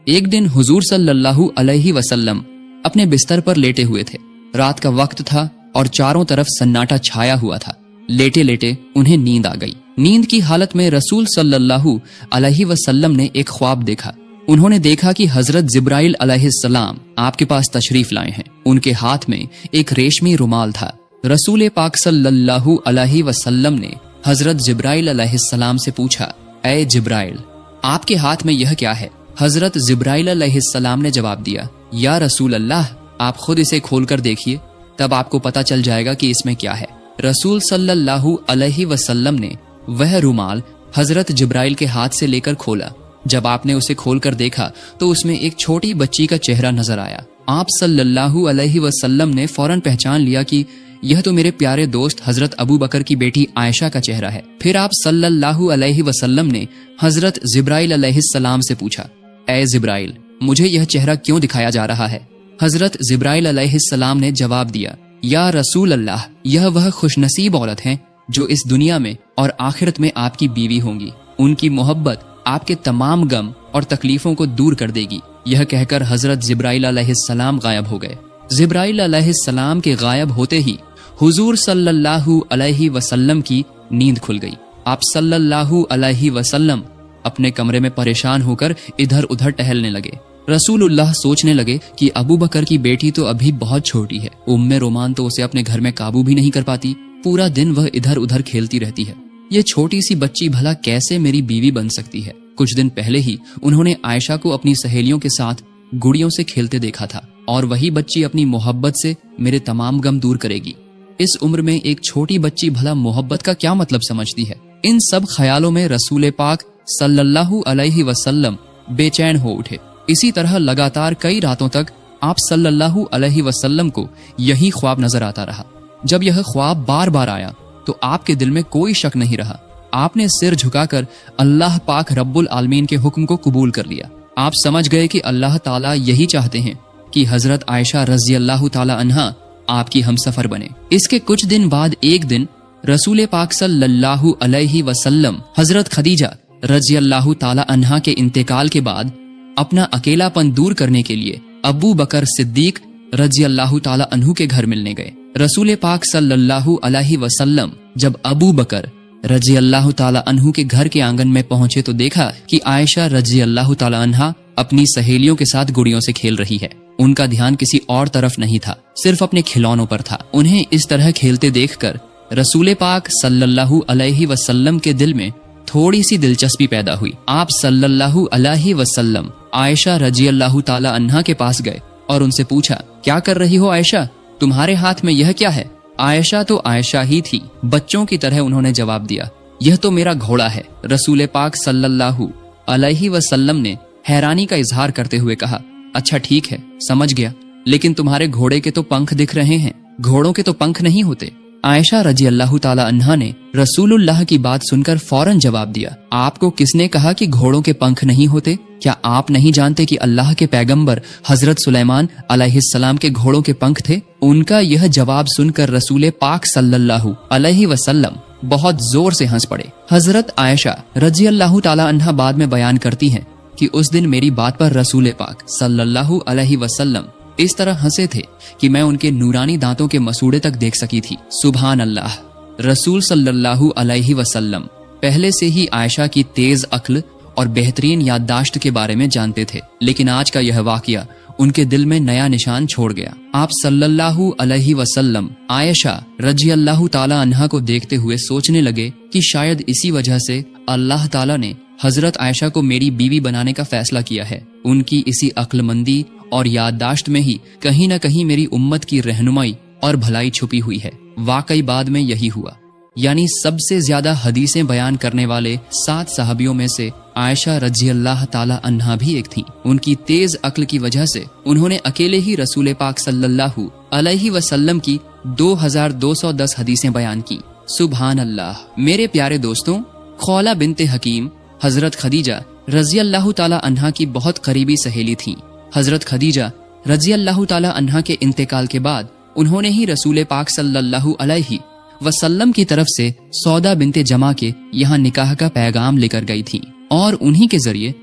ایک دن हुजूर सल्लल्लाहु अलैहि वसल्लम अपने बिस्तर पर लेटे हुए थे। रात का वक्त था और चारों तरफ सन्नाटा छाया हुआ था। लेटे लेटे उन्हें नींद आ गई। नींद की हालत में रसूल सल्लल्लाहु अलैहि वसल्लम ने एक ख्वाब देखा। उन्होंने देखा कि हजरत जिब्राइल अलैहिस्सलाम आपके पास तशरीफ लाए हैं। उनके हाथ में एक रेशमी रुमाल था। रसूल पाक सल्लल्लाहु अलैहि वसल्लम ने हजरत जिब्राइल अलैहिस्सलाम से पूछा, ऐ जिब्राइल, आपके हाथ में यह क्या है? हजरत जिब्राइल अलैहिस्सलाम ने जवाब दिया, या रसूल अल्लाह, आप खुद इसे खोलकर देखिए, तब आपको पता चल जाएगा कि इसमें क्या है। रसूल सल्लल्लाहु अलैहि वसल्लम ने वह रुमाल हजरत जिब्राइल के हाथ से लेकर खोला। जब आपने उसे खोलकर देखा तो उसमें एक छोटी बच्ची का चेहरा नजर आया। आप सल्लल्लाहु अलैहि वसल्लम ने फौरन पहचान लिया कि यह तो मेरे प्यारे दोस्त हजरत अबू बकर की बेटी आयशा का चेहरा है। फिर आप सल्लल्लाहु अलैहि वसल्लम ने हजरत जिब्राइल अलैहिस्सलाम से पूछा, ऐ जिब्राइल, मुझे यह चेहरा क्यों दिखाया जा रहा है? हजरत जिब्राइल अलैहिस्सलाम ने जवाब दिया, या रसूल अल्लाह, यह वह खुशनसीब औरत हैं जो इस दुनिया में और आखिरत में आपकी बीवी होंगी। उनकी मोहब्बत आपके तमाम गम और तकलीफों को दूर कर देगी। यह कहकर हजरत जिब्राइल अलैहिस्सलाम गायब हो गए। जिब्राइल अलैहिस्सलाम के गायब होते ही हुजूर सल्लल्लाहु अलैहि वसल्लम की नींद खुल गई। आप सल्लल्लाहु अलैहि वसल्लम अपने कमरे में परेशान होकर इधर उधर टहलने लगे। रसूलुल्लाह सोचने लगे कि अबू बकर की बेटी तो अभी बहुत छोटी है। उम्मे रोमान तो उसे अपने घर में काबू भी नहीं कर पाती। पूरा दिन वह इधर उधर खेलती रहती है। ये छोटी सी बच्ची भला कैसे मेरी बीवी बन सकती है? कुछ दिन पहले ही उन्होंने आयशा को अपनी सहेलियों के साथ गुड़ियों से खेलते देखा था और वही बच्ची अपनी मोहब्बत से मेरे तमाम गम दूर करेगी। इस उम्र में एक छोटी बच्ची भला मोहब्बत का क्या मतलब समझती है? इन सब ख्यालों में रसूल पाक सल्लल्लाहु अलैहि वसल्लम बेचैन हो उठे। इसी तरह लगातार कई रातों तक आप सल्लल्लाहु अलैहि वसल्लम को यही ख्वाब नजर आता रहा। जब यह ख्वाब बार बार आया तो आपके दिल में कोई शक नहीं रहा। आपने सिर झुकाकर अल्लाह पाक रब्बुल आलमीन के हुक्म को कबूल कर लिया। आप समझ गए कि अल्लाह ताला यही चाहते हैं कि हजरत आयशा रजी अल्लाह ताला अन्हा आपकी हमसफर बने। इसके कुछ दिन बाद एक दिन रसूल पाक सल्लल्लाहु अलैहि वसल्लम हजरत खदीजा रजी अल्लाह ताला अन्हा के इंतकाल के बाद अपना अकेलापन दूर करने के लिए अबू बकर सिद्दीक रजी अल्लाह ताला अन्हु के घर मिलने गए। रसूल पाक सल्लल्लाहु अलैहि वसल्लम जब अबू बकर रजी अल्लाह ताला अन्हु के घर के आंगन में पहुंचे तो देखा कि आयशा रजी अल्लाह ताला अन्हा अपनी सहेलियों के साथ गुड़ियों से खेल रही है। उनका ध्यान किसी और तरफ नहीं था, सिर्फ अपने खिलौनों पर था। उन्हें इस तरह खेलते देखकर रसूल पाक सल्लल्लाहु अलैहि वसल्लम के दिल में थोड़ी सी दिलचस्पी पैदा हुई। आप सल्लल्लाहु अलैहि वसल्लम आयशा रजी अल्लाह ताला अन्हा के पास गए और उनसे पूछा, क्या कर रही हो आयशा? तुम्हारे हाथ में यह क्या है? आयशा तो आयशा ही थी। बच्चों की तरह उन्होंने जवाब दिया, यह तो मेरा घोड़ा है। रसूल पाक सल्लल्लाहु अलैहि वसल्लम ने हैरानी का इजहार करते हुए कहा, अच्छा ठीक है, समझ गया, लेकिन तुम्हारे घोड़े के तो पंख दिख रहे हैं, घोड़ों के तो पंख नहीं होते। आयशा रजी अल्लाह ताला अन्हा ने रसूलुल्लाह की बात सुनकर फौरन जवाब दिया, आपको किसने कहा कि घोड़ों के पंख नहीं होते? क्या आप नहीं जानते कि अल्लाह के पैगंबर हजरत सुलेमान अलैहिस्सलाम के घोड़ों के पंख थे? उनका यह जवाब सुनकर रसूल पाक सल्लल्लाहु अलैहि वसल्लम बहुत जोर से हंस पड़े। हजरत आयशा रजी अल्लाह ताला अन्हा बाद में बयान करती हैं कि उस दिन मेरी बात पर रसूल पाक सल्लल्लाहु अलैहि वसल्लम इस तरह हंसे थे कि मैं उनके नूरानी दांतों के मसूड़े तक देख सकी थी। सुभान अल्लाह। रसूल सल्लल्लाहु अलैहि वसल्लम पहले से ही आयशा की तेज अक्ल और बेहतरीन याददाश्त के बारे में जानते थे, लेकिन आज का यह वाकया उनके दिल में नया निशान छोड़ गया। आप सल्लल्लाहु अलैहि वसल्लम आयशा रजी अल्लाह ताला अन्हा को देखते हुए सोचने लगे कि शायद इसी वजह से अल्लाह ताला ने हजरत आयशा को मेरी बीवी बनाने का फैसला किया है। उनकी इसी अक्लमंदी और याददाश्त में ही कहीं न कहीं मेरी उम्मत की रहनुमाई और भलाई छुपी हुई है। वाकई बाद में यही हुआ, यानी सबसे ज्यादा हदीसें बयान करने वाले 7 सहाबियों में से आयशा रजी अल्लाह ताला अन्हा भी एक थी। उनकी तेज अक्ल की वजह से उन्होंने अकेले ही रसूल पाक सल्लल्लाहु अलैहि वसल्लम की 2210 हदीसें बयान की। सुभान अल्लाह। मेरे प्यारे दोस्तों, खौला बिनते हकीम हजरत खदीजा रजी अल्लाह ताला अन्हा की बहुत करीबी सहेली थी। हजरत खदीजा रजी अल्लाह ताला अन्हा के इंतकाल के बाद उन्होंने ही रसूल पाक सल्लल्लाहु अलैहि वसल्लम की तरफ से सौदा बिनते जमा के यहाँ निकाह का पैगाम लेकर गई थी और उन्हीं के जरिए